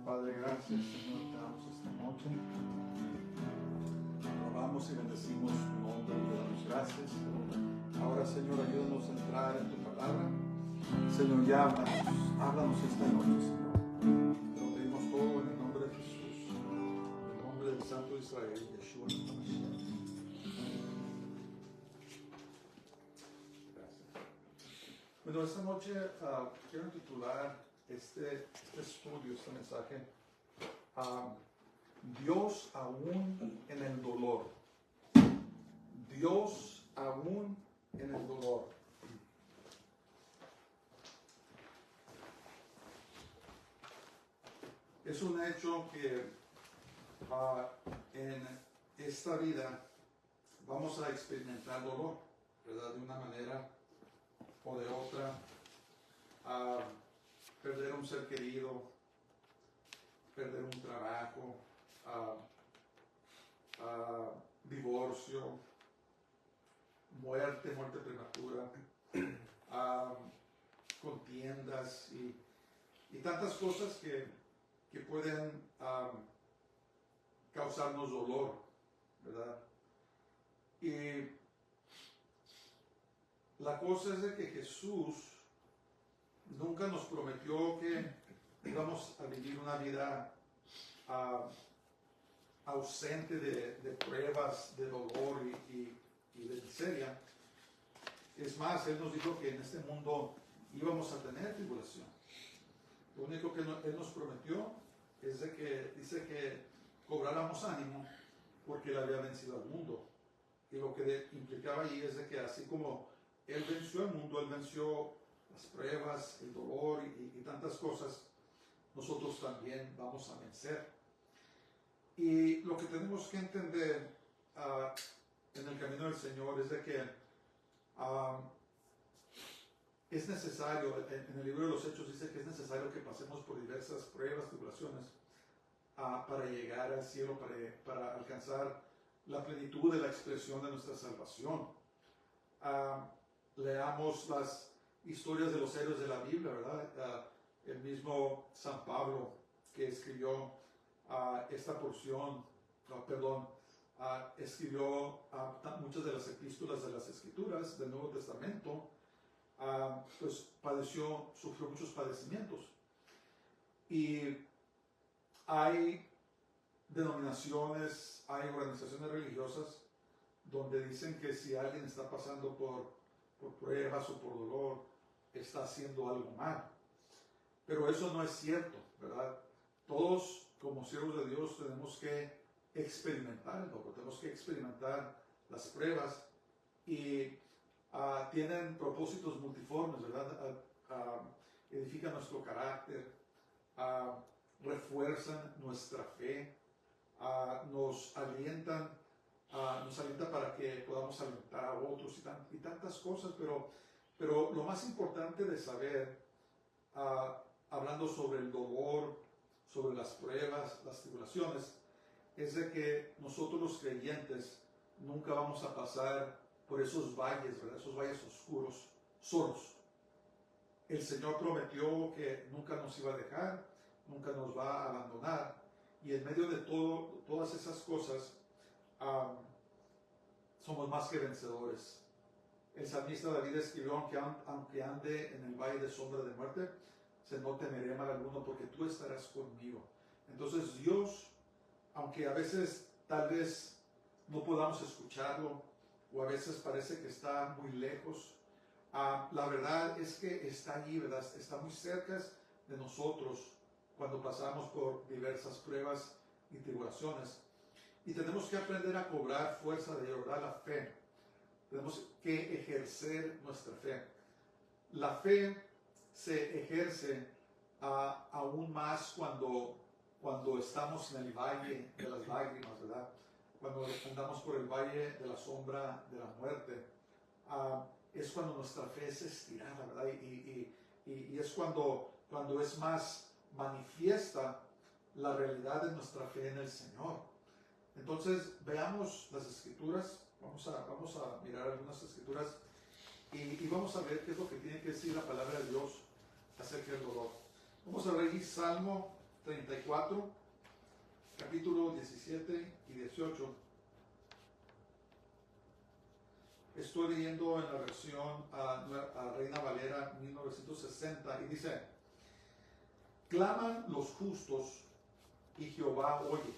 Padre, gracias, Señor, te damos esta noche. Alabamos y bendecimos tu nombre, te damos gracias. Ahora, Señor, ayúdanos a entrar en tu palabra. Señor, ya háblanos esta noche, Señor. Te lo pedimos todo en el nombre de Jesús, en el nombre del Santo Israel, Yeshua HaMashiach. Gracias. Bueno, esta noche quiero titular este estudio, este mensaje, Dios aún en el dolor. Dios aún en el dolor. Es un hecho que en esta vida vamos a experimentar dolor, ¿verdad? De una manera o de otra. Perder un ser querido, perder un trabajo, divorcio, muerte prematura, contiendas y tantas cosas que pueden causarnos dolor, ¿verdad? Y la cosa es de que Jesús nunca nos prometió que íbamos a vivir una vida ausente de pruebas, de dolor y de miseria. Es más, Él nos dijo que en este mundo íbamos a tener tribulación. Lo único que Él nos prometió es de que dice que cobráramos ánimo porque Él había vencido al mundo. Y lo que implicaba ahí es de que así como Él venció al mundo, Él venció las pruebas, el dolor y tantas cosas, nosotros también vamos a vencer. Y lo que tenemos que entender en el camino del Señor es de que es necesario, en el libro de los Hechos dice que es necesario que pasemos por diversas pruebas, tribulaciones, para llegar al cielo, para alcanzar la plenitud de la expresión de nuestra salvación. Leamos las historias de los héroes de la Biblia, ¿verdad? El mismo San Pablo que escribió esta porción, escribió muchas de las epístolas de las Escrituras del Nuevo Testamento, pues sufrió muchos padecimientos. Y hay denominaciones, hay organizaciones religiosas donde dicen que si alguien está pasando por pruebas o por dolor, está haciendo algo mal. Pero eso no es cierto, ¿verdad? Todos, como siervos de Dios, tenemos que experimentar el dolor, tenemos que experimentar las pruebas y tienen propósitos multiformes, ¿verdad? Edifican nuestro carácter, refuerzan nuestra fe, nos alienta para que podamos alentar a otros y tantas cosas, pero lo más importante de saber, hablando sobre el dolor, sobre las pruebas, las tribulaciones, es de que nosotros los creyentes nunca vamos a pasar por esos valles, ¿verdad? Esos valles oscuros, solos. El Señor prometió que nunca nos iba a dejar, nunca nos va a abandonar, y en medio de todas esas cosas, somos más que vencedores. El salmista David escribió, aunque ande en el valle de sombra de muerte, no temeré mal alguno porque tú estarás conmigo. Entonces Dios, aunque a veces tal vez no podamos escucharlo, o a veces parece que está muy lejos, la verdad es que está allí, ¿verdad? Está muy cerca de nosotros cuando pasamos por diversas pruebas y tribulaciones. Y tenemos que aprender a cobrar fuerza de verdad la fe. Tenemos que ejercer nuestra fe. La fe se ejerce aún más cuando estamos en el valle de las lágrimas, ¿verdad? Cuando andamos por el valle de la sombra de la muerte. Es cuando nuestra fe es estirada, ¿verdad? Y es cuando es más manifiesta la realidad de nuestra fe en el Señor. Entonces, veamos las Escrituras. Vamos a mirar algunas Escrituras y vamos a ver qué es lo que tiene que decir la palabra de Dios acerca del dolor. Vamos a leer Salmo 34, capítulo 17 y 18. Estoy leyendo en la versión a Reina Valera 1960 y dice: claman los justos y Jehová oye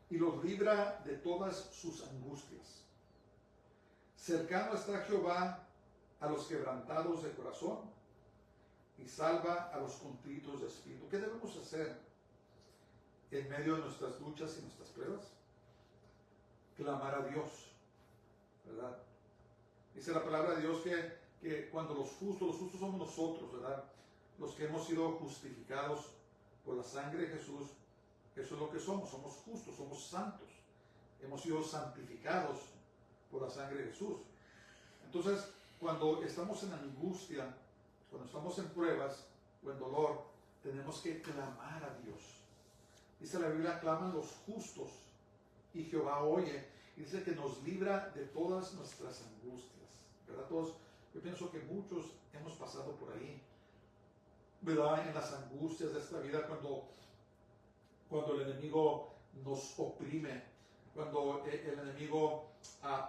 y los libra de todas sus angustias. Cercano está Jehová a los quebrantados de corazón y salva a los contritos de espíritu. ¿Qué debemos hacer en medio de nuestras luchas y nuestras pruebas? Clamar a Dios, ¿verdad? Dice la palabra de Dios que cuando los justos somos nosotros, ¿verdad? Los que hemos sido justificados por la sangre de Jesús, eso es lo que somos justos, somos santos, hemos sido santificados por la sangre de Jesús. Entonces, cuando estamos en angustia, cuando estamos en pruebas o en dolor, tenemos que clamar a Dios. Dice la Biblia: claman los justos y Jehová oye. Y dice que nos libra de todas nuestras angustias, ¿verdad? Todos, yo pienso que muchos hemos pasado por ahí, ¿verdad? En las angustias de esta vida, cuando el enemigo nos oprime, cuando el enemigo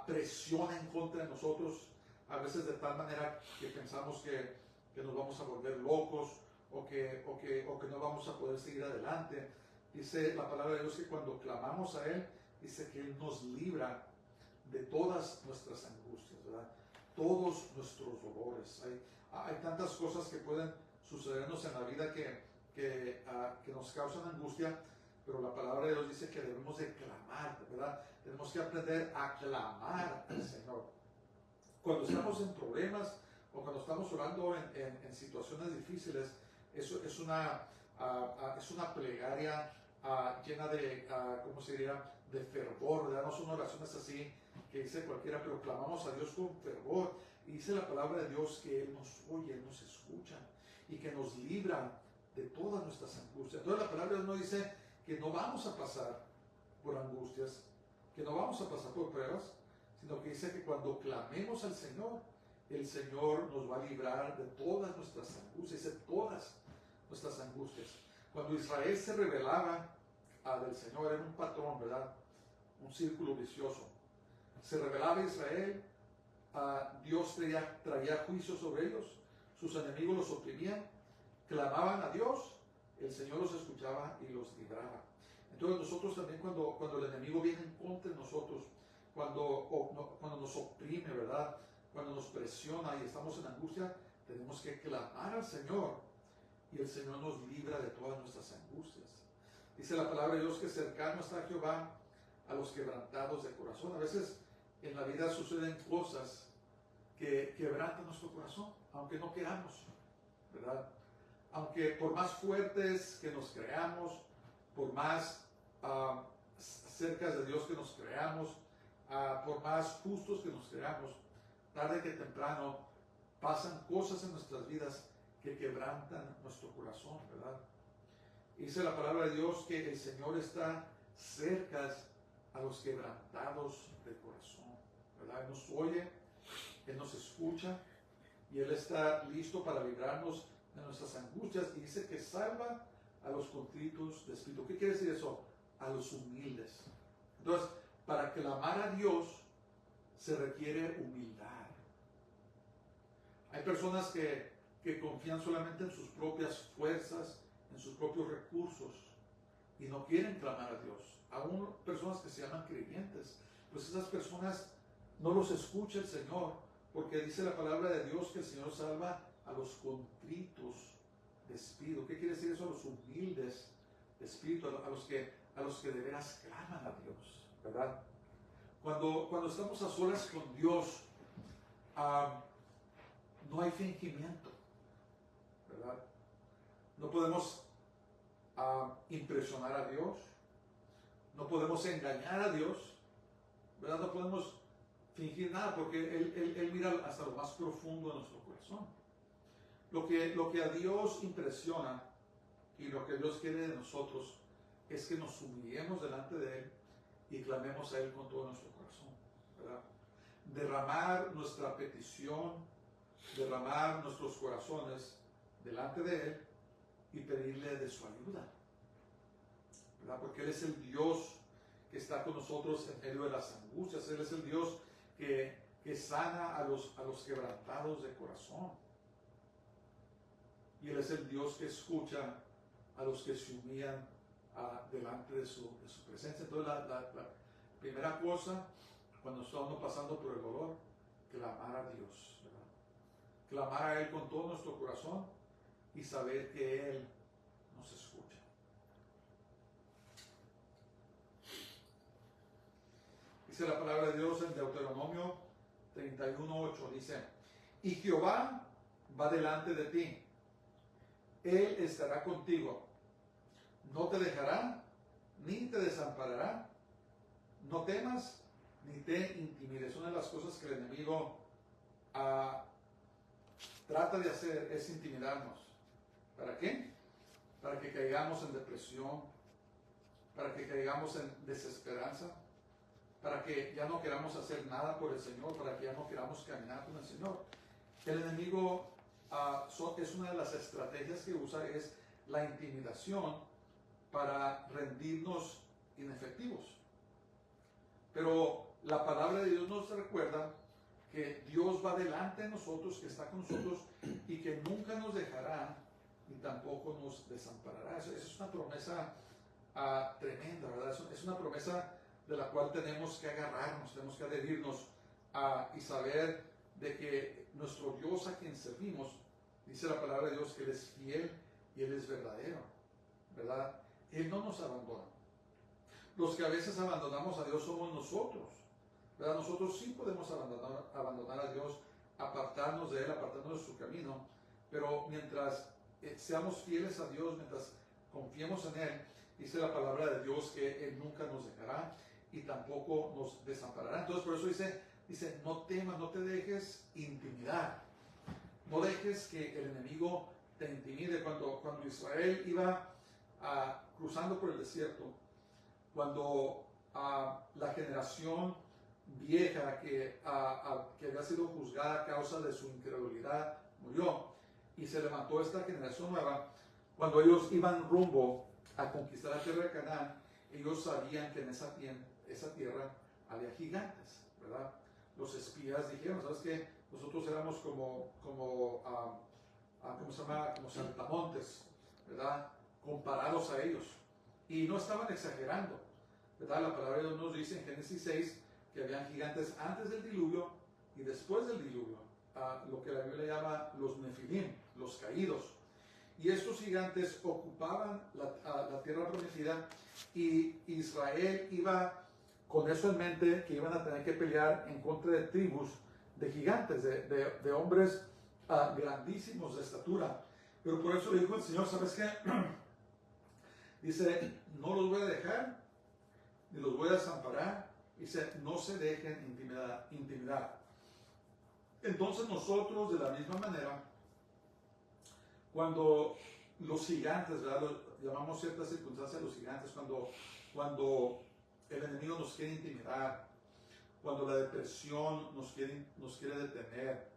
presiona en contra de nosotros, a veces de tal manera que pensamos que nos vamos a volver locos o que no vamos a poder seguir adelante. Dice la palabra de Dios que cuando clamamos a Él, dice que Él nos libra de todas nuestras angustias, ¿verdad? Todos nuestros dolores. Hay tantas cosas que pueden sucedernos en la vida que nos causan angustia, pero la palabra de Dios dice que debemos de clamar, ¿verdad? Tenemos que aprender a clamar al Señor. Cuando estamos en problemas o cuando estamos orando en situaciones difíciles, eso es una plegaria llena de, ¿cómo se diría?, de fervor, ¿verdad? No son oraciones así que dice cualquiera, pero clamamos a Dios con fervor. Y dice la palabra de Dios que Él nos oye, Él nos escucha y que nos libra de todas nuestras angustias. Entonces la palabra de Dios no dice que no vamos a pasar por angustias, que no vamos a pasar por pruebas, sino que dice que cuando clamemos al Señor, el Señor nos va a librar de todas nuestras angustias, dice todas nuestras angustias. Cuando Israel se rebelaba del Señor, era un patrón, ¿verdad? Un círculo vicioso. Se rebelaba Israel, Dios traía juicio sobre ellos, sus enemigos los oprimían, clamaban a Dios, el Señor los escuchaba y los libraba. Entonces nosotros también cuando el enemigo viene en contra de nosotros, cuando nos oprime, ¿verdad? Cuando nos presiona y estamos en angustia, tenemos que clamar al Señor y el Señor nos libra de todas nuestras angustias. Dice la palabra de Dios que cercano está Jehová a los quebrantados de corazón. A veces en la vida suceden cosas que quebrantan nuestro corazón, aunque no queramos, ¿verdad? Aunque por más fuertes que nos creamos, por más cerca de Dios que nos creamos, por más justos que nos creamos, tarde que temprano pasan cosas en nuestras vidas que quebrantan nuestro corazón, ¿verdad? Dice la palabra de Dios que el Señor está cerca a los quebrantados de corazón, ¿verdad? Él nos oye, Él nos escucha y Él está listo para librarnos de nuestras angustias, y dice que salva a los contritos de espíritu. ¿Qué quiere decir eso? A los humildes. Entonces, para clamar a Dios se requiere humildad. Hay personas que confían solamente en sus propias fuerzas, en sus propios recursos, y no quieren clamar a Dios. Aún personas que se llaman creyentes, pues esas personas no los escucha el Señor, porque dice la palabra de Dios que el Señor salva a los contritos de espíritu. ¿Qué quiere decir eso? A los humildes de espíritu, a los que de veras claman a Dios, ¿verdad? Cuando estamos a solas con Dios, no hay fingimiento, ¿verdad? No podemos impresionar a Dios, no podemos engañar a Dios, ¿verdad? No podemos fingir nada, porque Él mira hasta lo más profundo de nuestro corazón. Lo que a Dios impresiona y lo que Dios quiere de nosotros es que nos humillemos delante de Él y clamemos a Él con todo nuestro corazón, ¿verdad? Derramar nuestra petición, derramar nuestros corazones delante de Él y pedirle de su ayuda, ¿verdad? Porque Él es el Dios que está con nosotros en medio de las angustias. Él es el Dios que sana a los quebrantados de corazón. Y Él es el Dios que escucha a los que se humillan delante de su presencia. Entonces la primera cosa, cuando estamos pasando por el dolor, clamar a Dios, ¿verdad? Clamar a Él con todo nuestro corazón y saber que Él nos escucha. Dice la palabra de Dios en Deuteronomio 31:8, dice: y Jehová va delante de ti, Él estará contigo, no te dejará ni te desamparará, no temas ni te intimides. Una de las cosas que el enemigo trata de hacer es intimidarnos. ¿Para qué? Para que caigamos en depresión, para que caigamos en desesperanza, para que ya no queramos hacer nada por el Señor, para que ya no queramos caminar con el Señor. El enemigo es una de las estrategias que usa, es la intimidación para rendirnos inefectivos. Pero la palabra de Dios nos recuerda que Dios va delante de nosotros, que está con nosotros y que nunca nos dejará ni tampoco nos desamparará. Eso es una promesa tremenda, ¿verdad? Es una promesa de la cual tenemos que agarrarnos, tenemos que adherirnos y saber de que nuestro Dios a quien servimos, dice la palabra de Dios que Él es fiel y Él es verdadero, ¿verdad? Él no nos abandona. Los que a veces abandonamos a Dios somos nosotros, ¿verdad? Nosotros sí podemos abandonar a Dios, apartarnos de Él, apartarnos de su camino, pero mientras seamos fieles a Dios, mientras confiemos en Él, dice la palabra de Dios que Él nunca nos dejará y tampoco nos desamparará. Entonces por eso dice, no temas, no te dejes intimidar, no dejes que el enemigo te intimide. Cuando Israel iba cruzando por el desierto, cuando la generación vieja que había sido juzgada a causa de su incredulidad murió y se levantó esta generación nueva, cuando ellos iban rumbo a conquistar la tierra de Canaán, ellos sabían que en esa tierra había gigantes, ¿verdad? Los espías dijeron, ¿sabes qué? Nosotros éramos como ¿cómo se llama? Como saltamontes, ¿verdad? Comparados a ellos. Y no estaban exagerando, ¿verdad? La palabra de Dios nos dice en Génesis 6 que habían gigantes antes del diluvio y después del diluvio, lo que la Biblia llama los nefilim, los caídos. Y estos gigantes ocupaban la tierra prometida y Israel iba con eso en mente, que iban a tener que pelear en contra de tribus de gigantes, de hombres grandísimos de estatura. Pero por eso le dijo el Señor, ¿sabes qué? Dice, no los voy a dejar, ni los voy a desamparar. Dice, no se dejen intimidar. Entonces nosotros, de la misma manera, cuando los gigantes, ¿verdad? Llamamos ciertas circunstancias los gigantes, cuando el enemigo nos quiere intimidar, cuando la depresión nos quiere detener,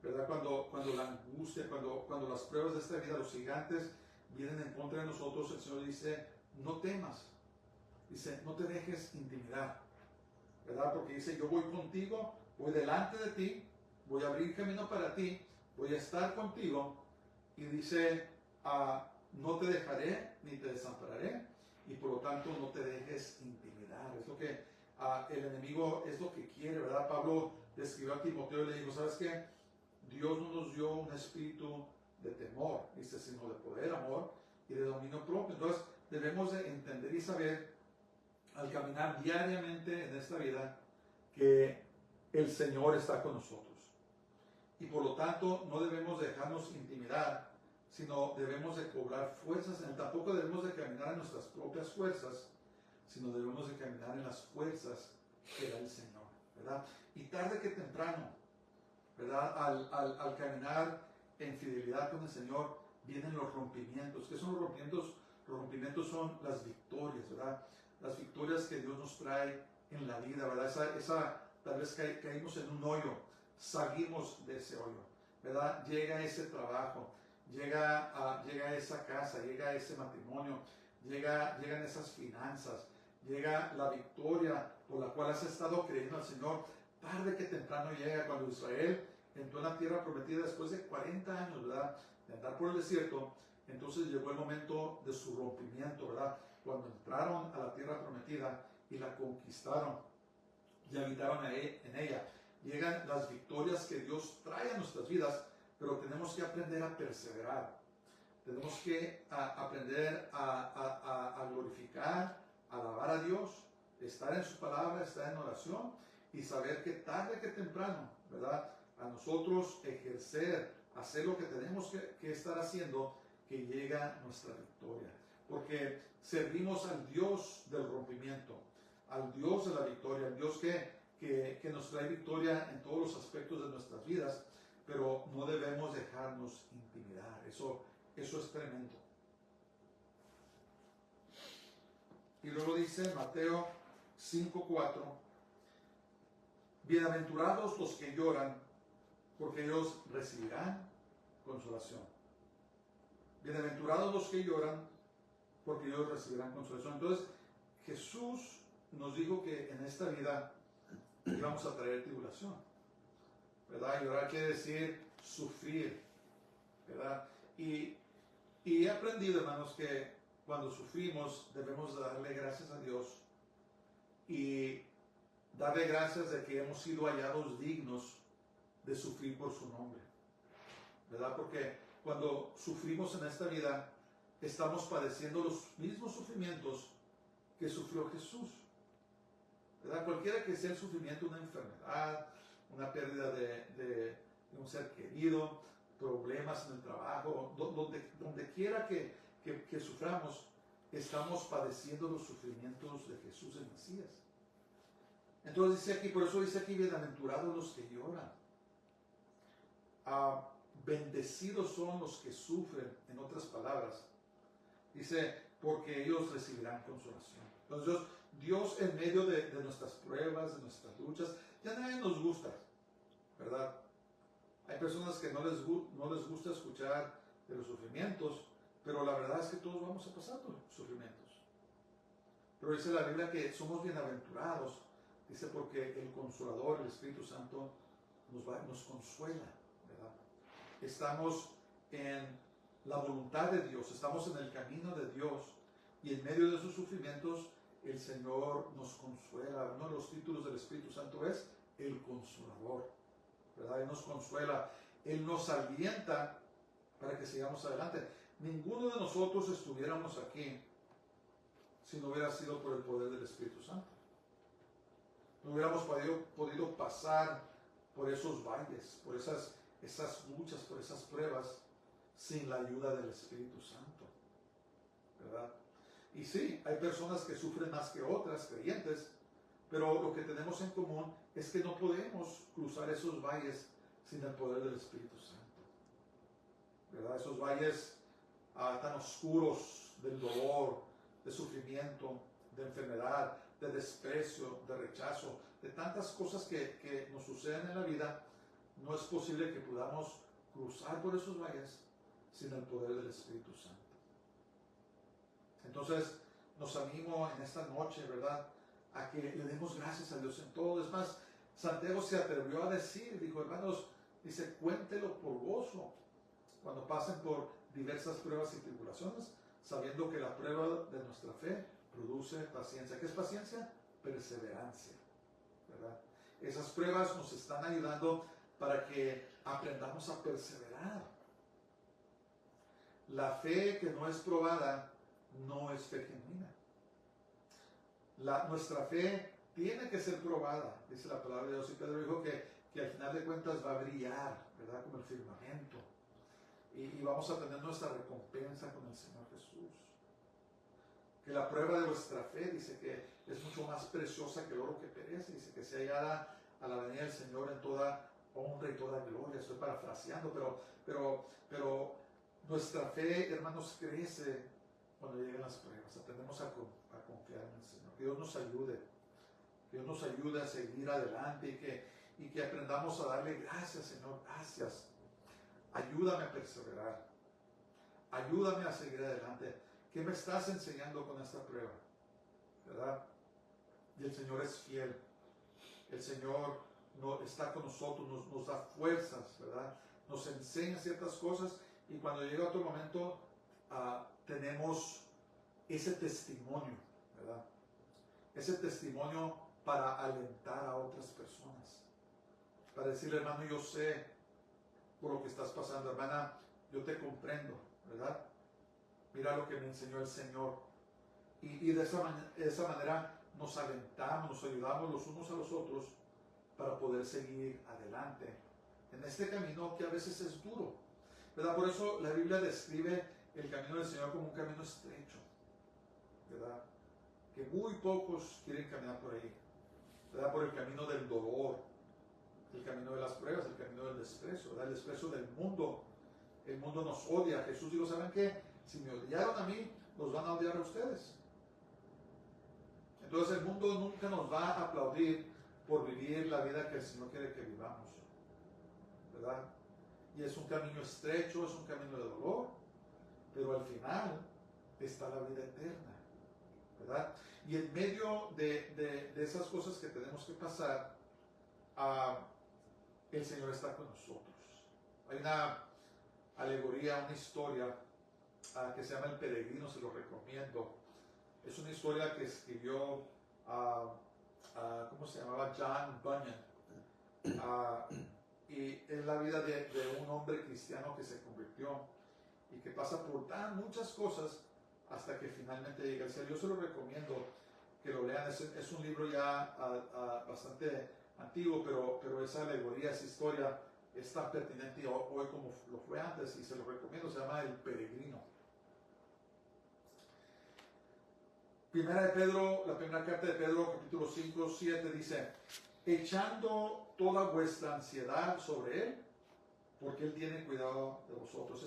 ¿verdad? Cuando la angustia, cuando las pruebas de esta vida, los gigantes vienen en contra de nosotros, el Señor dice, no temas, dice, no te dejes intimidar, ¿verdad? Porque dice, yo voy contigo, voy delante de ti, voy a abrir camino para ti, voy a estar contigo, y dice, no te dejaré ni te desampararé, y por lo tanto no te dejes intimidar. Es lo que el enemigo es lo que quiere, ¿verdad? Pablo le escribió a Timoteo y le dijo, ¿sabes qué? Dios no nos dio un espíritu de temor, dice, sino de poder, amor y de dominio propio. Entonces debemos de entender y saber al caminar diariamente en esta vida que el Señor está con nosotros. Y por lo tanto no debemos dejarnos intimidar, sino debemos de cobrar fuerzas en Él. Tampoco debemos de caminar en nuestras propias fuerzas, sino debemos de caminar en las fuerzas que da el Señor, ¿verdad? Y tarde que temprano, ¿verdad? Al caminar en fidelidad con el Señor, vienen los rompimientos. ¿Qué son los rompimientos? Los rompimientos son las victorias, ¿verdad? Las victorias que Dios nos trae en la vida, ¿verdad? Tal vez caímos en un hoyo, salimos de ese hoyo, ¿verdad? Llega ese trabajo, llega a esa casa, llega a ese matrimonio, llegan esas finanzas, llega la victoria por la cual has estado creyendo al Señor. Tarde que temprano llega. Cuando Israel entró en la tierra prometida después de 40 años, ¿verdad?, de andar por el desierto, entonces llegó el momento de su rompimiento, ¿verdad?, cuando entraron a la tierra prometida y la conquistaron y habitaron en ella. Llegan las victorias que Dios trae a nuestras vidas, pero tenemos que aprender a perseverar. Tenemos que aprender a glorificar, a alabar a Dios, estar en su palabra, estar en oración y saber que tarde que temprano, ¿verdad?, a nosotros ejercer, hacer lo que tenemos que estar haciendo, que llega nuestra victoria. Porque servimos al Dios del rompimiento, al Dios de la victoria, al Dios que nos trae victoria en todos los aspectos de nuestras vidas, pero no debemos dejarnos intimidar. Eso es tremendo. Y luego dice Mateo 5:4, bienaventurados los que lloran, porque ellos recibirán consolación. Bienaventurados los que lloran, porque ellos recibirán consolación. Entonces, Jesús nos dijo que en esta vida íbamos a traer tribulación, ¿verdad? Llorar quiere decir sufrir, ¿verdad? Y he aprendido, hermanos, que cuando sufrimos debemos darle gracias a Dios y darle gracias de que hemos sido hallados dignos de sufrir por su nombre, ¿verdad? Porque cuando sufrimos en esta vida, estamos padeciendo los mismos sufrimientos que sufrió Jesús, ¿verdad? Cualquiera que sea el sufrimiento, una enfermedad, una pérdida de un ser querido, problemas en el trabajo, donde quiera que suframos, estamos padeciendo los sufrimientos de Jesús el Mesías. Entonces dice aquí, por eso dice aquí, bienaventurados los que lloran. Bendecidos son los que sufren, en otras palabras. Dice, porque ellos recibirán consolación. Entonces Dios en medio de nuestras pruebas, de nuestras luchas, ya nadie nos gusta, ¿verdad? Hay personas que no les gusta escuchar de los sufrimientos, pero la verdad es que todos vamos a pasar por sufrimientos. Pero dice la Biblia que somos bienaventurados, dice, porque el Consolador, el Espíritu Santo, nos consuela, ¿verdad? Estamos en la voluntad de Dios, estamos en el camino de Dios, y en medio de esos sufrimientos el Señor nos consuela. Uno de los títulos del Espíritu Santo es el Consolador, ¿verdad? Él nos consuela, Él nos alienta para que sigamos adelante. Ninguno de nosotros estuviéramos aquí si no hubiera sido por el poder del Espíritu Santo. No hubiéramos podido pasar por esos valles, por esas luchas, por esas pruebas, sin la ayuda del Espíritu Santo, ¿verdad? Y sí, hay personas que sufren más que otras, creyentes, pero lo que tenemos en común es que no podemos cruzar esos valles sin el poder del Espíritu Santo, ¿verdad? Esos valles tan oscuros del dolor, de sufrimiento, de enfermedad, de desprecio, de rechazo, de tantas cosas que nos suceden en la vida, no es posible que podamos cruzar por esos valles sin el poder del Espíritu Santo. Entonces, nos animo en esta noche, ¿verdad?, a que le demos gracias a Dios en todo. Es más, Santiago se atrevió a decir, dijo, hermanos, dice, cuéntelo por gozo cuando pasen por diversas pruebas y tribulaciones, sabiendo que la prueba de nuestra fe produce paciencia. ¿Qué es paciencia? Perseverancia, ¿verdad? Esas pruebas nos están ayudando para que aprendamos a perseverar. La fe que no es probada no es fe genuina. Nuestra fe tiene que ser probada, dice la palabra de Dios, y Pedro dijo que al final de cuentas va a brillar, ¿verdad?, como el firmamento, y vamos a tener nuestra recompensa con el Señor Jesús. Que la prueba de vuestra fe, dice, que es mucho más preciosa que el oro que perece, dice, que se hallada a la venida del Señor en toda honra y toda gloria. Estoy parafraseando, pero nuestra fe, hermanos, crece cuando llegan las pruebas. Aprendemos a confiar en el Señor. Que Dios nos ayude. Que Dios nos ayude a seguir adelante y que aprendamos a darle gracias, Señor. Gracias. Ayúdame a perseverar. Ayúdame a seguir adelante. ¿Qué me estás enseñando con esta prueba? ¿Verdad? Y el Señor es fiel. El Señor no, está con nosotros, nos da fuerzas, ¿verdad? Nos enseña ciertas cosas y cuando llega otro momento tenemos ese testimonio, ¿verdad? Ese testimonio para alentar a otras personas. Para decirle, hermano, yo sé por lo que estás pasando, hermana, yo te comprendo, ¿verdad? Mira lo que me enseñó el Señor. Y de esa manera nos alentamos, nos ayudamos los unos a los otros para poder seguir adelante en este camino que a veces es duro, ¿verdad? Por eso la Biblia describe el camino del Señor como un camino estrecho, ¿verdad? Que muy pocos quieren caminar por ahí, ¿verdad? Por el camino del dolor, el camino de las pruebas, el camino del desprecio, ¿verdad? El desprecio del mundo. El mundo nos odia. Jesús dijo, ¿saben qué? Si me odiaron a mí, los van a odiar a ustedes. Entonces el mundo nunca nos va a aplaudir por vivir la vida que el Señor quiere que vivamos, ¿verdad? Y es un camino estrecho, es un camino de dolor, pero al final está la vida eterna, ¿verdad? Y en medio de esas cosas que tenemos que pasar, el Señor está con nosotros. Hay una alegoría, una historia que se llama El Peregrino, se lo recomiendo. Es una historia que escribió, ¿cómo se llamaba? John Bunyan. Y es la vida de un hombre cristiano que se convirtió y que pasa por muchas cosas hasta que finalmente llega al cielo. Yo se lo recomiendo que lo lean. Es un libro ya bastante antiguo, pero esa alegoría, esa historia es tan pertinente hoy como lo fue antes y se lo recomiendo. Se llama El Peregrino. Primera de Pedro, la primera carta de Pedro, capítulo 5, 7 dice: echando toda vuestra ansiedad sobre Él, porque Él tiene cuidado de vosotros.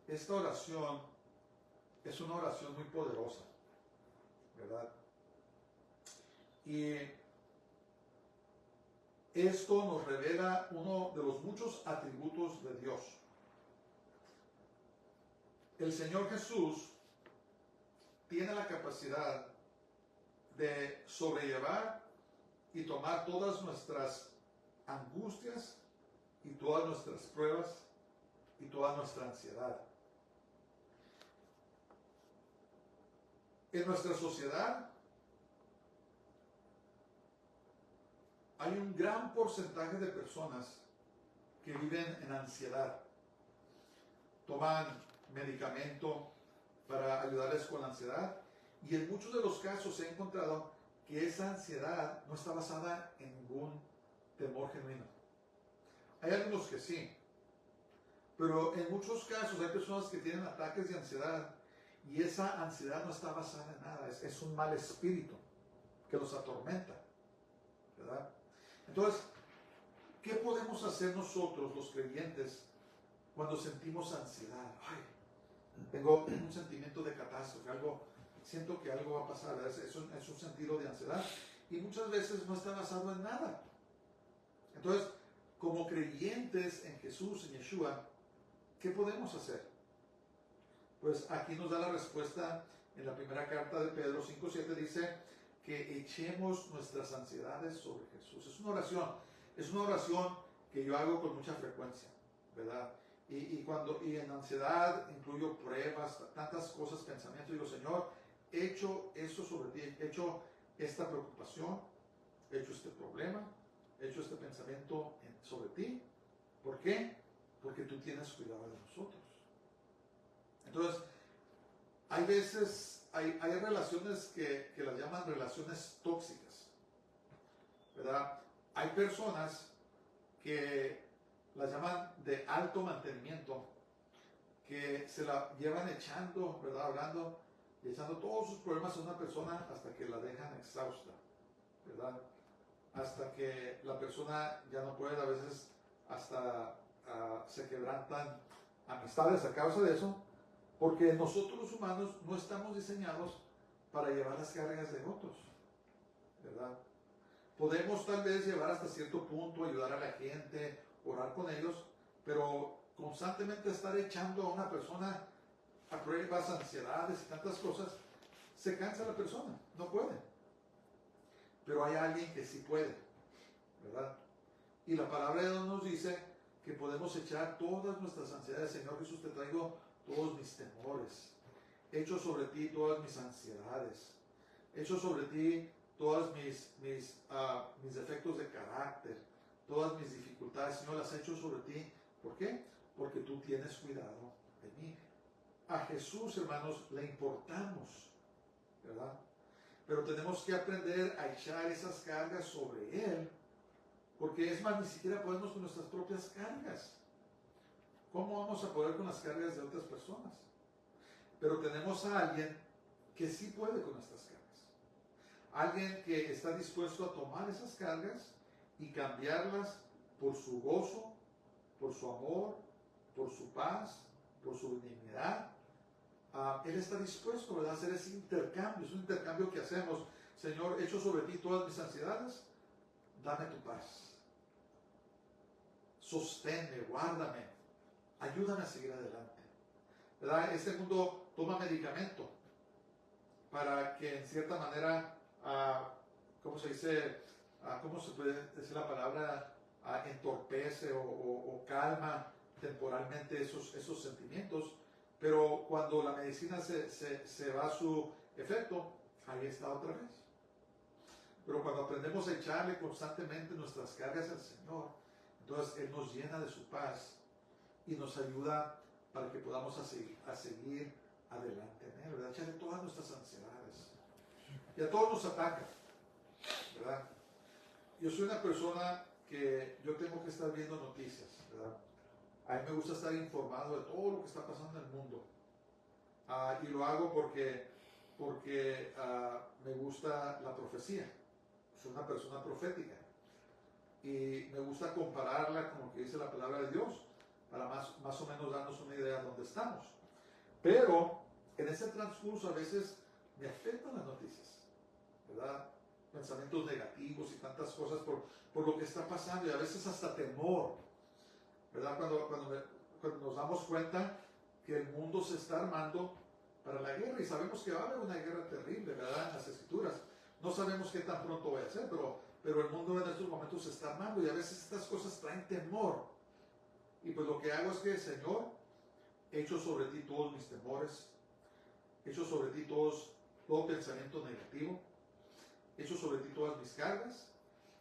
Esta oración es una oración muy poderosa, ¿verdad? Y esto nos revela uno de los muchos atributos de Dios. El Señor Jesús tiene la capacidad de sobrellevar y tomar todas nuestras angustias y todas nuestras pruebas y toda nuestra ansiedad. En nuestra sociedad hay un gran porcentaje de personas que viven en ansiedad. Toman medicamento para ayudarles con la ansiedad y en muchos de los casos se ha encontrado que esa ansiedad no está basada en ningún temor genuino. Hay algunos que sí, pero en muchos casos hay personas que tienen ataques de ansiedad y esa ansiedad no está basada en nada, es un mal espíritu que los atormenta, ¿verdad? Entonces, ¿qué podemos hacer nosotros los creyentes cuando sentimos ansiedad? Ay, tengo un sentimiento de catástrofe, siento que algo va a pasar, es un sentido de ansiedad y muchas veces no está basado en nada. Entonces, como creyentes en Jesús, en Yeshua, ¿qué podemos hacer? Pues aquí nos da la respuesta en la primera carta de Pedro 5:7, dice que echemos nuestras ansiedades sobre Jesús. Es una oración que yo hago con mucha frecuencia, ¿verdad? Y en ansiedad incluyo pruebas, tantas cosas, pensamientos. Digo, Señor, echo eso sobre ti, echo esta preocupación, echo este problema, echo este pensamiento sobre ti. ¿Por qué? Porque tú tienes cuidado de nosotros. Entonces, hay veces, hay relaciones que las llaman relaciones tóxicas, ¿verdad? Hay personas que las llaman de alto mantenimiento, que se la llevan echando, ¿verdad? Hablando y echando todos sus problemas a una persona hasta que la dejan exhausta, ¿verdad? Hasta que la persona ya no puede, a veces hasta se quebrantan amistades a causa de eso, porque nosotros los humanos no estamos diseñados para llevar las cargas de otros, ¿verdad? Podemos tal vez llevar hasta cierto punto, ayudar a la gente, orar con ellos, pero constantemente estar echando a una persona a pruebas, ansiedades y tantas cosas, se cansa la persona, no puede. Pero hay alguien que sí puede, ¿verdad? Y la palabra de Dios nos dice que podemos echar todas nuestras ansiedades. Señor Jesús, te traigo todos mis temores. Echo sobre ti todas mis ansiedades. Echo sobre ti todos mis defectos de carácter, todas mis dificultades. Señor, las echo sobre ti. ¿Por qué? Porque tú tienes cuidado de mí. A Jesús, hermanos, le importamos, ¿verdad? Pero tenemos que aprender a echar esas cargas sobre Él, porque es más, ni siquiera podemos con nuestras propias cargas. ¿Cómo vamos a poder con las cargas de otras personas? Pero tenemos a alguien que sí puede con nuestras cargas. Alguien que está dispuesto a tomar esas cargas y cambiarlas por su gozo, por su amor, por su paz, por su benignidad. Él está dispuesto, ¿verdad?, a hacer ese intercambio. Es un intercambio que hacemos. Señor, echo sobre ti todas mis ansiedades, dame tu paz. Sosténme, guárdame, ayúdame a seguir adelante, ¿verdad? Este mundo toma medicamento para que en cierta manera, ¿cómo se dice? ¿Cómo se puede decir la palabra? Entorpece o calma temporalmente esos sentimientos, pero cuando la medicina se va a su efecto, ahí está otra vez. Pero cuando aprendemos a echarle constantemente nuestras cargas al Señor, entonces Él nos llena de su paz y nos ayuda para que podamos a seguir adelante en Él, ¿verdad? Echarle todas nuestras ansiedades. Y a todos nos ataca, ¿verdad? Yo soy una persona que yo tengo que estar viendo noticias, ¿verdad? A mí me gusta estar informado de todo lo que está pasando en el mundo. Y lo hago porque me gusta la profecía. Soy una persona profética. Y me gusta compararla con lo que dice la palabra de Dios, para más o menos darnos una idea de dónde estamos. Pero en ese transcurso a veces me afectan las noticias, ¿verdad? Pensamientos negativos y tantas cosas por lo que está pasando, y a veces hasta temor, ¿verdad? Cuando nos damos cuenta que el mundo se está armando para la guerra, y sabemos que va a haber una guerra terrible, ¿verdad? En las Escrituras. No sabemos qué tan pronto va a ser, pero el mundo en estos momentos se está armando, y a veces estas cosas traen temor. Y pues lo que hago es que, Señor, echo sobre ti todos mis temores, echo sobre ti todo pensamiento negativo, echo sobre ti todas mis cargas.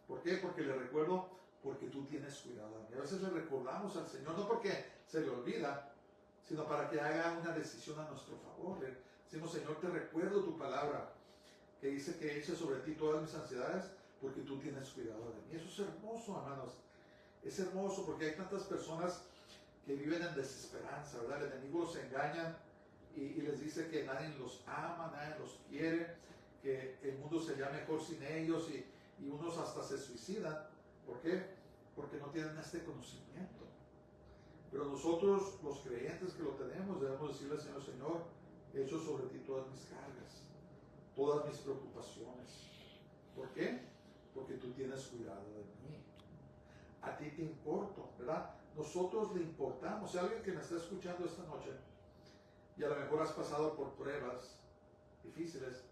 ¿Por qué? Porque le recuerdo, porque tú tienes cuidado de mí. A veces le recordamos al Señor, no porque se le olvida, sino para que haga una decisión a nuestro favor. Le decimos, Señor, te recuerdo tu palabra, que dice que eche sobre ti todas mis ansiedades, porque tú tienes cuidado de mí. Eso es hermoso, hermanos. Es hermoso porque hay tantas personas que viven en desesperanza, ¿verdad? El enemigo los engaña y les dice que nadie los ama, nadie los quiere, que el mundo sería mejor sin ellos, y unos hasta se suicidan. ¿Por qué? Porque no tienen este conocimiento. Pero nosotros, los creyentes que lo tenemos, debemos decirle al Señor, Señor, echo sobre ti todas mis cargas, todas mis preocupaciones. ¿Por qué? Porque tú tienes cuidado de mí. A ti te importo, ¿verdad? Nosotros le importamos. Si alguien que me está escuchando esta noche, y a lo mejor has pasado por pruebas difíciles,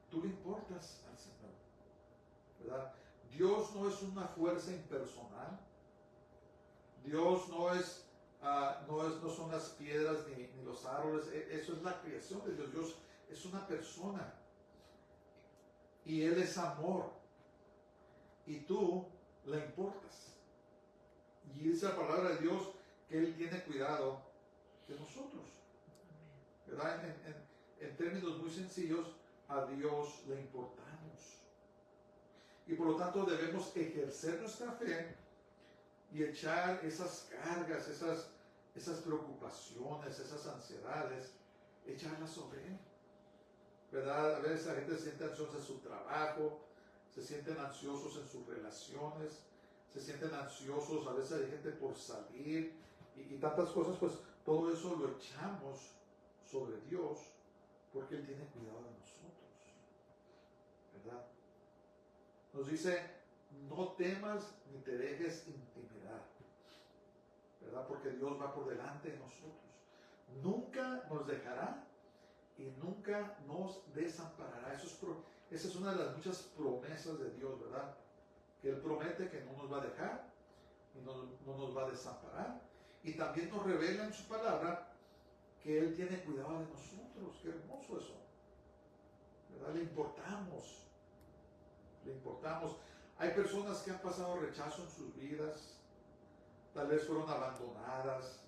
tú le importas al Señor, ¿verdad? Dios no es una fuerza impersonal. Dios no son las piedras ni los árboles. Eso es la creación de Dios. Dios es una persona. Y Él es amor. Y tú le importas. Y dice la palabra de Dios que Él tiene cuidado de nosotros, ¿verdad? En términos muy sencillos, a Dios le importamos. Y por lo tanto debemos ejercer nuestra fe y echar esas cargas, esas preocupaciones, esas ansiedades, echarlas sobre Él, ¿verdad? A veces la gente se siente ansiosa en su trabajo, se sienten ansiosos en sus relaciones, se sienten ansiosos, a veces hay gente por salir y tantas cosas. Pues todo eso lo echamos sobre Dios, porque Él tiene cuidado de nosotros, ¿verdad? Nos dice, no temas ni te dejes intimidar, ¿verdad? Porque Dios va por delante de nosotros. nunca nos dejará y nunca nos desamparará. Esa es una de las muchas promesas de Dios, ¿verdad? Que Él promete que no nos va a dejar y no nos va a desamparar. Y también nos revela en su palabra que Él tiene cuidado de nosotros. Qué hermoso eso, ¿verdad? Le importamos. Le importamos. Hay personas que han pasado rechazo en sus vidas. Tal vez fueron abandonadas,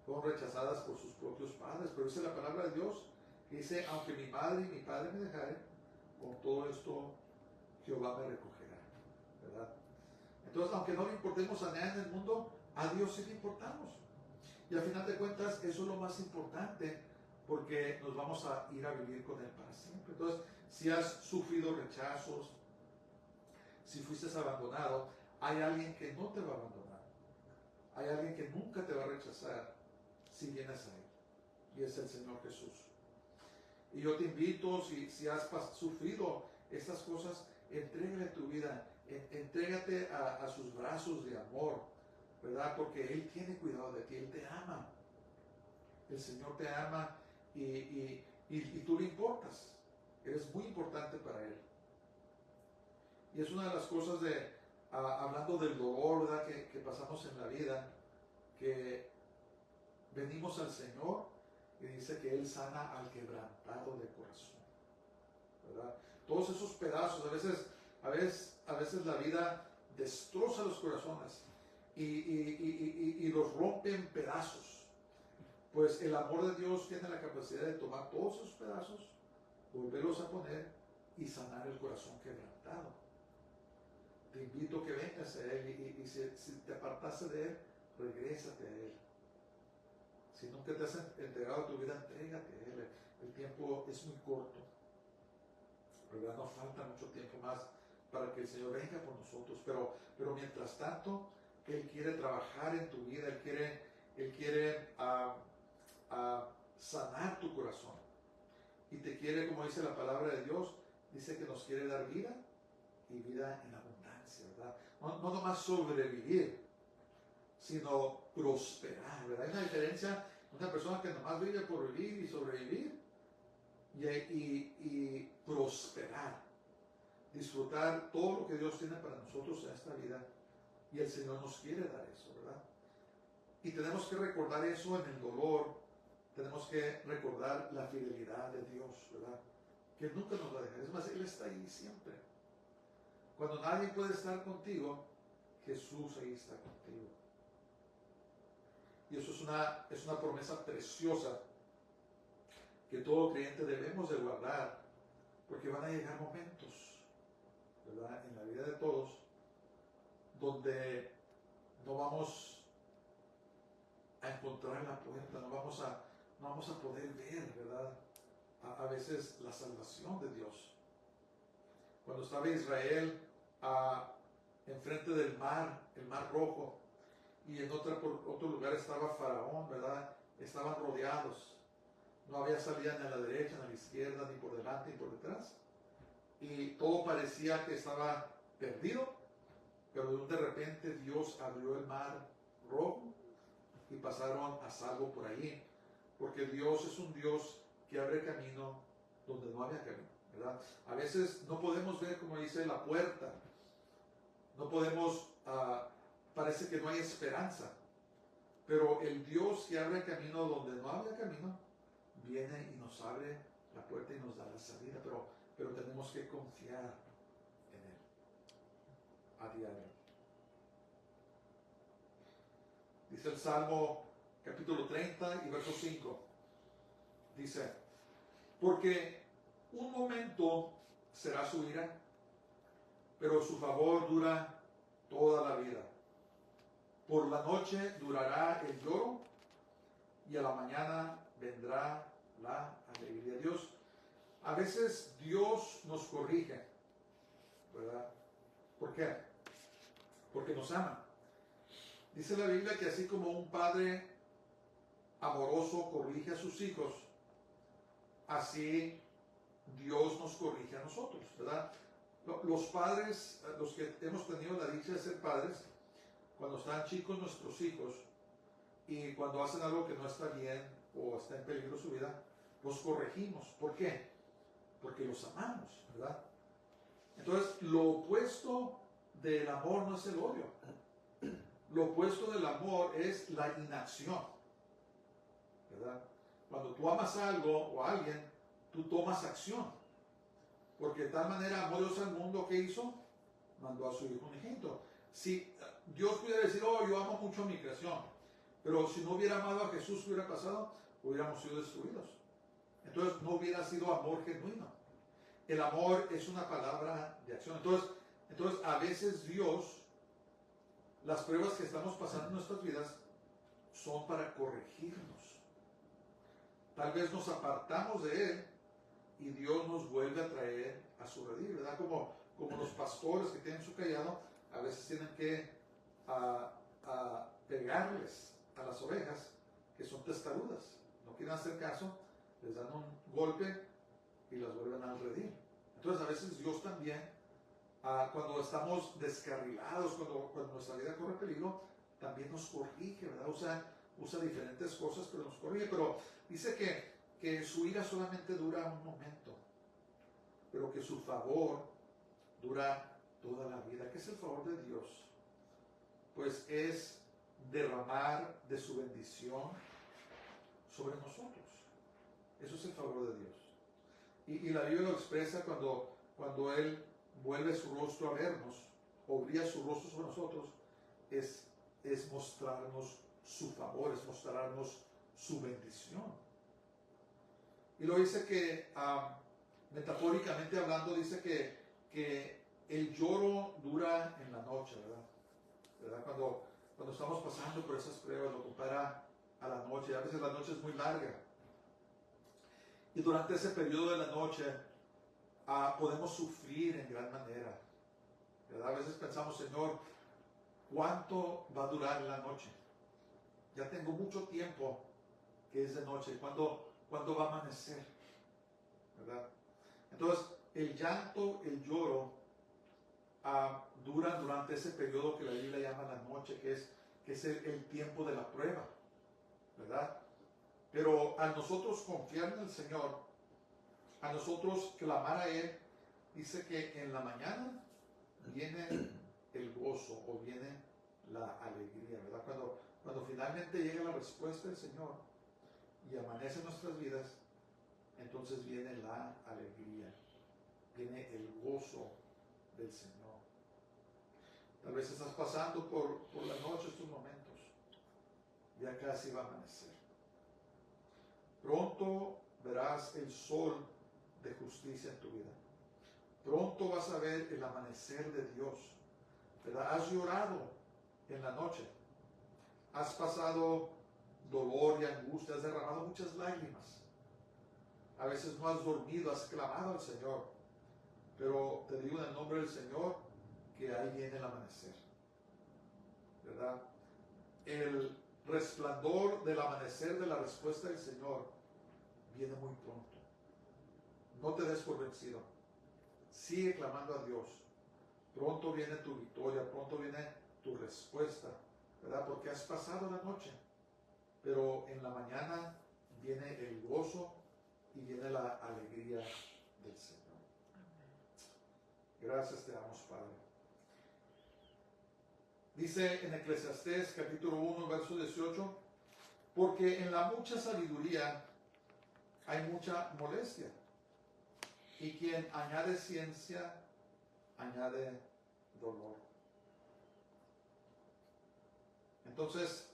fueron rechazadas por sus propios padres. Pero dice la palabra de Dios que dice, aunque mi madre y mi padre me dejaren, con todo esto Jehová me recogerá, ¿verdad? Entonces, aunque no le importemos a nadie en el mundo, a Dios sí le importamos. Y al final de cuentas, eso es lo más importante, porque nos vamos a ir a vivir con Él para siempre. Entonces, si has sufrido rechazos, si fuiste abandonado, hay alguien que no te va a abandonar. Hay alguien que nunca te va a rechazar si vienes a Él. Y es el Señor Jesús. Y yo te invito, si has sufrido estas cosas, entrégale tu vida, entrégate a sus brazos de amor, ¿verdad? Porque Él tiene cuidado de ti, Él te ama. El Señor te ama y tú le importas. Eres muy importante para Él. Y es una de las cosas hablando del dolor, ¿verdad? Que pasamos en la vida, que venimos al Señor y dice que Él sana al quebrantado de corazón, ¿verdad? Todos esos pedazos, a veces la vida destroza los corazones y los rompe en pedazos. Pues el amor de Dios tiene la capacidad de tomar todos esos pedazos, volverlos a poner y sanar el corazón quebrantado. Te invito a que vengas a Él y si te apartaste de Él, regrésate a Él. Si nunca te has entregado tu vida, entrégate a Él. El tiempo es muy corto, ¿verdad? Nos falta mucho tiempo más para que el Señor venga por nosotros. Pero mientras tanto, Él quiere trabajar en tu vida. Él quiere sanar tu corazón. Y te quiere, como dice la palabra de Dios, dice que nos quiere dar vida y vida en abundancia, ¿verdad? No nomás sobrevivir, sino prosperar, ¿verdad? Hay una diferencia, una persona que nomás vive por vivir y sobrevivir y prosperar, disfrutar todo lo que Dios tiene para nosotros en esta vida, y el Señor nos quiere dar eso, ¿verdad? Y tenemos que recordar eso en el dolor, tenemos que recordar la fidelidad de Dios, ¿verdad? Que nunca nos va a dejar, es más, Él está ahí siempre. Cuando nadie puede estar contigo, Jesús ahí está contigo. Y eso es una promesa preciosa que todo creyente debemos de guardar, porque van a llegar momentos, ¿verdad?, en la vida de todos, donde no vamos a encontrar la puerta, no vamos a poder ver, ¿verdad?, a veces la salvación de Dios. Cuando estaba Israel enfrente del mar, el mar rojo, y en otro lugar estaba Faraón, ¿verdad? Estaban rodeados. No había salida ni a la derecha, ni a la izquierda, ni por delante, ni por detrás. Y todo parecía que estaba perdido, pero de repente Dios abrió el mar rojo y pasaron a salvo por ahí. Porque Dios es un Dios que abre camino donde no había camino, ¿verdad? A veces no podemos ver, como dice, la puerta. No podemos, parece que no hay esperanza. Pero el Dios que abre camino donde no había camino, viene y nos abre la puerta y nos da la salida. Pero tenemos que confiar en Él a diario. Dice el Salmo capítulo 30 y verso 5. Dice, porque un momento será su ira, pero su favor dura toda la vida. Por la noche durará el lloro y a la mañana vendrá la alegría. A veces Dios nos corrige, ¿verdad? ¿Por qué? Porque nos ama. Dice la Biblia que así como un padre amoroso corrige a sus hijos, así Dios nos corrige a nosotros, ¿verdad? Los padres, los que hemos tenido la dicha de ser padres, cuando están chicos nuestros hijos y cuando hacen algo que no está bien o está en peligro su vida, los corregimos. ¿Por qué? Porque los amamos, ¿verdad? Entonces, lo opuesto del amor no es el odio. Lo opuesto del amor es la inacción, ¿verdad? Cuando tú amas algo o a alguien, tú tomas acción. Porque de tal manera amó Dios al mundo, que hizo, mandó a su Hijo unigénito. Si Dios pudiera decir, oh, yo amo mucho a mi creación, pero si no hubiera amado a Jesús, ¿qué hubiera pasado? Hubiéramos sido destruidos. Entonces no hubiera sido amor genuino. El amor es una palabra de acción. Entonces a veces Dios, las pruebas que estamos pasando en nuestras vidas son para corregirnos. Tal vez nos apartamos de Él y Dios nos vuelve a traer a su redil, ¿verdad? Como los pastores que tienen su cayado, a veces tienen que pegarles a las ovejas que son testarudas. No quieren hacer caso, les dan un golpe y las vuelven al redil. Entonces a veces Dios también, cuando estamos descarrilados, cuando nuestra vida corre peligro, también nos corrige, ¿verdad? Usa diferentes cosas, pero nos corrige. Pero dice que su ira solamente dura un momento, pero que su favor dura toda la vida. ¿Qué es el favor de Dios? Pues es derramar de su bendición sobre nosotros. Eso es el favor de Dios. Y la Biblia lo expresa cuando Él vuelve su rostro a vernos, o brilla su rostro sobre nosotros, es mostrarnos su favor, es mostrarnos su bendición. Y lo dice que, metafóricamente hablando, dice que el lloro dura en la noche, ¿verdad? Cuando estamos pasando por esas pruebas, lo compara a la noche. A veces la noche es muy larga. Y durante ese periodo de la noche podemos sufrir en gran manera, ¿verdad? A veces pensamos, Señor, ¿cuánto va a durar la noche? Ya tengo mucho tiempo que es de noche. ¿Cuándo va a amanecer? ¿Verdad? Entonces, el llanto, el lloro, duran durante ese periodo que la Biblia llama la noche, que es el tiempo de la prueba, ¿verdad? Pero al nosotros confiar en el Señor, a nosotros clamar a Él, dice que en la mañana viene el gozo o viene la alegría, ¿verdad? Cuando finalmente llega la respuesta del Señor y amanece en nuestras vidas, entonces viene la alegría, viene el gozo del Señor. Tal vez estás pasando por la noche estos momentos, ya casi va a amanecer. Pronto verás el sol de justicia en tu vida. Pronto vas a ver el amanecer de Dios, ¿verdad? Has llorado en la noche, has pasado dolor y angustia, has derramado muchas lágrimas. A veces no has dormido, has clamado al Señor, pero te digo en el nombre del Señor que ahí viene el amanecer, ¿verdad? El resplandor del amanecer de la respuesta del Señor viene muy pronto. No te des por vencido. Sigue clamando a Dios. Pronto viene tu victoria, pronto viene tu respuesta, ¿verdad? Porque has pasado la noche, pero en la mañana viene el gozo y viene la alegría del Señor. Gracias te damos, Padre. Dice en Eclesiastés capítulo 1, verso 18, porque en la mucha sabiduría hay mucha molestia, y quien añade ciencia, añade dolor. Entonces,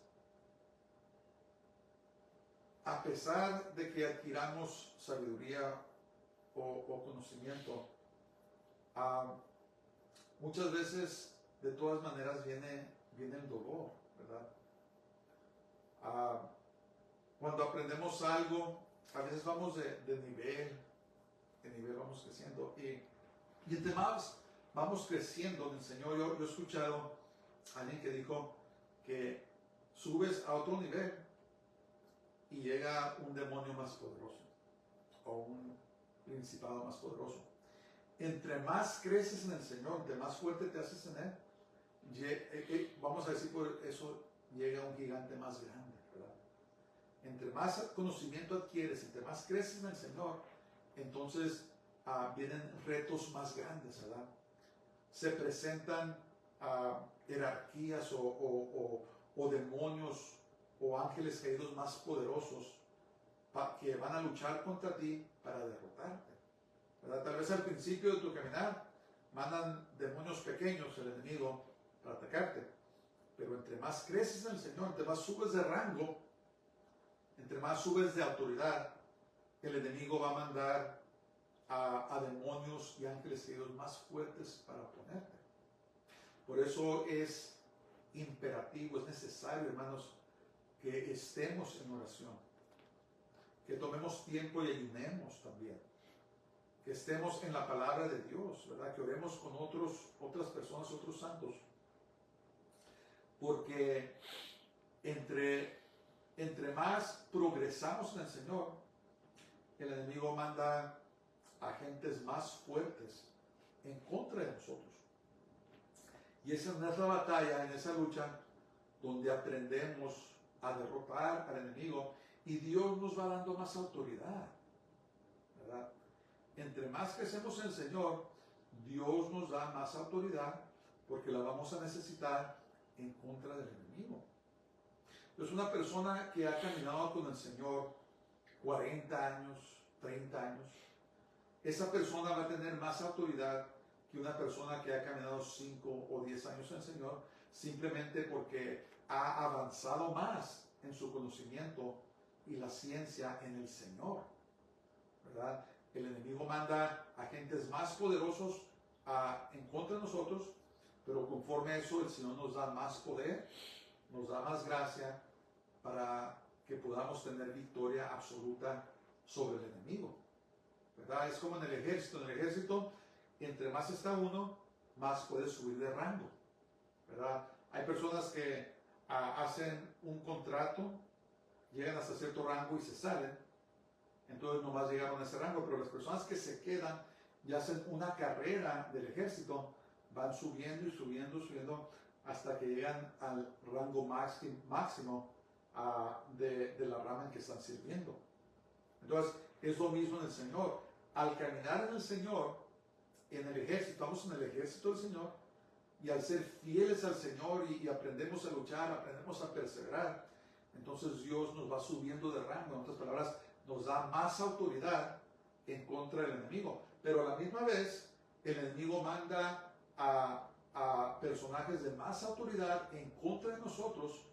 a pesar de que adquiramos sabiduría o conocimiento, muchas veces, de todas maneras, viene el dolor, ¿verdad? Cuando aprendemos algo, a veces vamos de nivel vamos creciendo, y entre más vamos creciendo en el Señor. Yo he escuchado a alguien que dijo que subes a otro nivel y llega un demonio más poderoso o un principado más poderoso. Entre más creces en el Señor, entre más fuerte te haces en Él, vamos a decir por eso, llega un gigante más grande, ¿verdad? Entre más conocimiento adquieres, entre más creces en el Señor, entonces vienen retos más grandes, ¿verdad? Se presentan jerarquías o demonios o ángeles caídos más poderosos que van a luchar contra ti para derrotarte, ¿verdad? Tal vez al principio de tu caminar mandan demonios pequeños, el enemigo, para atacarte, pero entre más creces en el Señor, entre más subes de rango, entre más subes de autoridad, el enemigo va a mandar a demonios y ángeles caídos más fuertes para oponerte. Por eso es imperativo, es necesario, hermanos, que estemos en oración, que tomemos tiempo y ayunemos también, que estemos en la palabra de Dios, ¿verdad? Que oremos con otras personas, otros santos, porque entre más progresamos en el Señor, el enemigo manda agentes más fuertes en contra de nosotros. Y esa es nuestra batalla, en esa lucha, donde aprendemos a derrotar al enemigo y Dios nos va dando más autoridad, ¿verdad? Entre más crecemos en el Señor, Dios nos da más autoridad porque la vamos a necesitar en contra del enemigo. Entonces, una persona que ha caminado con el Señor 40 años, 30 años, esa persona va a tener más autoridad que una persona que ha caminado 5 o 10 años en el Señor, simplemente porque ha avanzado más en su conocimiento y la ciencia en el Señor, ¿verdad? El enemigo manda agentes más poderosos en contra de nosotros, pero conforme a eso el Señor nos da más poder, nos da más gracia para que podamos tener victoria absoluta sobre el enemigo, ¿verdad? Es como en el ejército. En el ejército, entre más está uno, más puede subir de rango, ¿verdad? Hay personas que hacen un contrato, llegan hasta cierto rango y se salen, entonces nomás llegaron a ese rango, pero las personas que se quedan y hacen una carrera del ejército, van subiendo y subiendo, subiendo, hasta que llegan al rango máximo de la rama en que están sirviendo. Entonces, es lo mismo en el Señor. Al caminar en el Señor, en el ejército, estamos en el ejército del Señor, y al ser fieles al Señor y aprendemos a luchar, aprendemos a perseverar, entonces Dios nos va subiendo de rango. En otras palabras, nos da más autoridad en contra del enemigo. Pero a la misma vez, el enemigo manda a personajes de más autoridad en contra de nosotros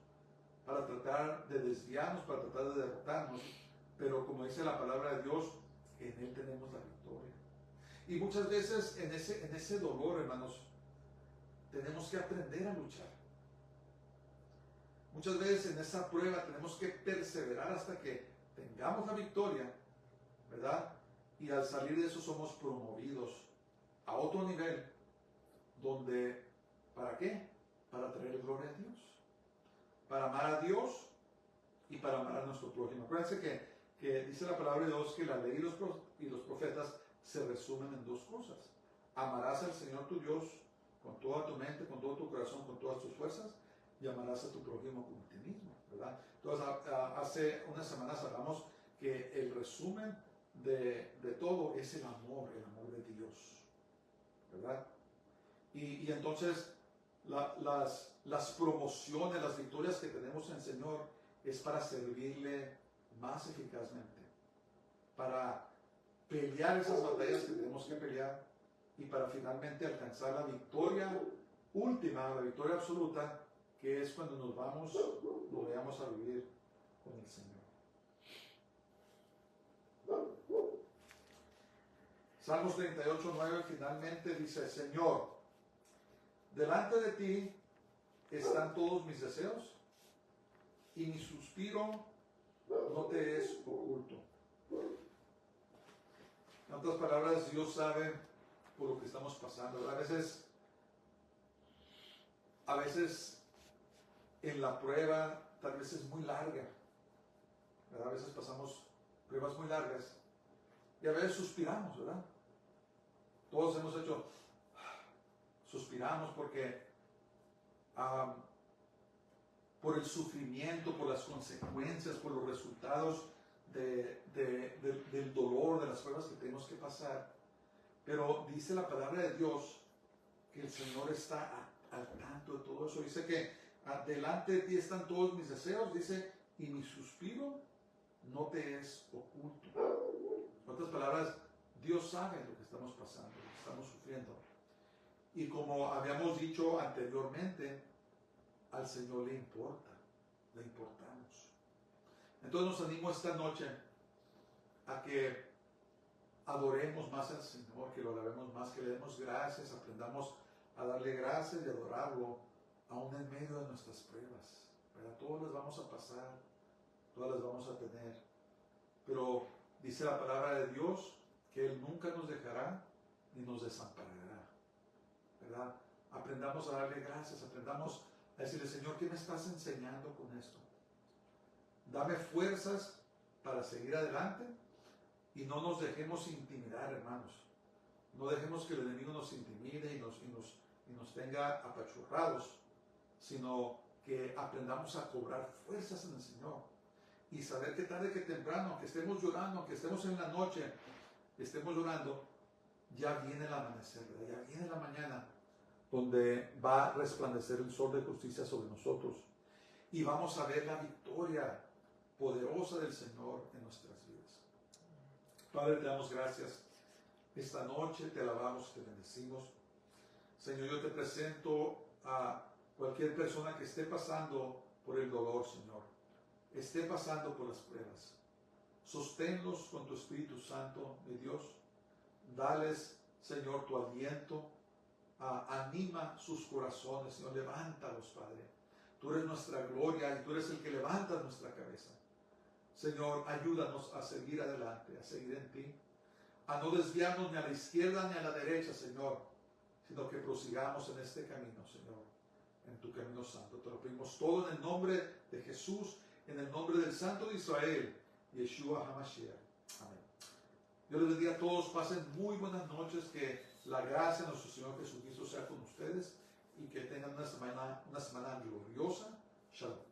para tratar de desviarnos, para tratar de derrotarnos. Pero como dice la palabra de Dios, en Él tenemos la victoria. Y muchas veces en ese dolor, hermanos, tenemos que aprender a luchar. Muchas veces en esa prueba tenemos que perseverar hasta que tengamos la victoria, ¿verdad? Y al salir de eso somos promovidos a otro nivel, donde, ¿para qué? Para traer gloria a Dios, para amar a Dios y para amar a nuestro prójimo. Acuérdense que dice la palabra de Dios que la ley y los profetas se resumen en dos cosas. Amarás al Señor tu Dios con toda tu mente, con todo tu corazón, con todas tus fuerzas, y amarás a tu prójimo como a ti mismo, ¿verdad? Entonces, hace unas semanas hablamos que el resumen de todo es el amor de Dios, ¿verdad? Y entonces las promociones, las victorias que tenemos en el Señor es para servirle más eficazmente, para pelear esas batallas que tenemos que pelear y para finalmente alcanzar la victoria última, la victoria absoluta, que es cuando nos vayamos a vivir con el Señor. Salmos 38:9 finalmente dice: Señor, delante de ti están todos mis deseos y mi suspiro no te es oculto. En otras palabras, Dios sabe por lo que estamos pasando. A veces en la prueba tal vez es muy larga, ¿verdad? A veces pasamos pruebas muy largas y a veces suspiramos, ¿verdad? Todos hemos hecho, suspiramos porque por el sufrimiento, por las consecuencias, por los resultados del dolor, de las pruebas que tenemos que pasar. Pero dice la palabra de Dios que el Señor está al tanto de todo eso. Dice que delante de ti están todos mis deseos, dice, y mi suspiro no te es oculto. En otras palabras, Dios sabe lo que estamos pasando, lo que estamos sufriendo. Y como habíamos dicho anteriormente, al Señor le importa, le importamos. Entonces nos animo esta noche a que adoremos más al Señor, que lo alabemos más, que le demos gracias, aprendamos a darle gracias y adorarlo aún en medio de nuestras pruebas. ¿Verdad? Todas las vamos a pasar, todas las vamos a tener. Pero dice la palabra de Dios que Él nunca nos dejará ni nos desamparará. ¿Verdad? Aprendamos a darle gracias, aprendamos a decirle, Señor, ¿qué me estás enseñando con esto? Dame fuerzas para seguir adelante y no nos dejemos intimidar, hermanos. No dejemos que el enemigo nos intimide y nos tenga apachurrados, sino que aprendamos a cobrar fuerzas en el Señor y saber que tarde que temprano, que estemos llorando, que estemos en la noche, que estemos llorando, ya viene el amanecer, ¿verdad? Ya viene la mañana donde va a resplandecer el sol de justicia sobre nosotros y vamos a ver la victoria poderosa del Señor en nuestras vidas. Padre, te damos gracias esta noche, te alabamos, te bendecimos. Señor, yo te presento a cualquier persona que esté pasando por el dolor, Señor, esté pasando por las pruebas. Sosténlos con tu Espíritu Santo, mi Dios. Dales, Señor, tu aliento. Anima sus corazones, Señor. Levántalos, Padre. Tú eres nuestra gloria y tú eres el que levantas nuestra cabeza. Señor, ayúdanos a seguir adelante, a seguir en ti, a no desviarnos ni a la izquierda ni a la derecha, Señor, sino que prosigamos en este camino, Señor, en tu camino santo. Te lo pedimos todo en el nombre de Jesús, en el nombre del Santo de Israel, Yeshua HaMashiach. Amén. Dios les bendiga a todos, pasen muy buenas noches, que la gracia de nuestro Señor Jesucristo sea con ustedes y que tengan una semana gloriosa. Shalom.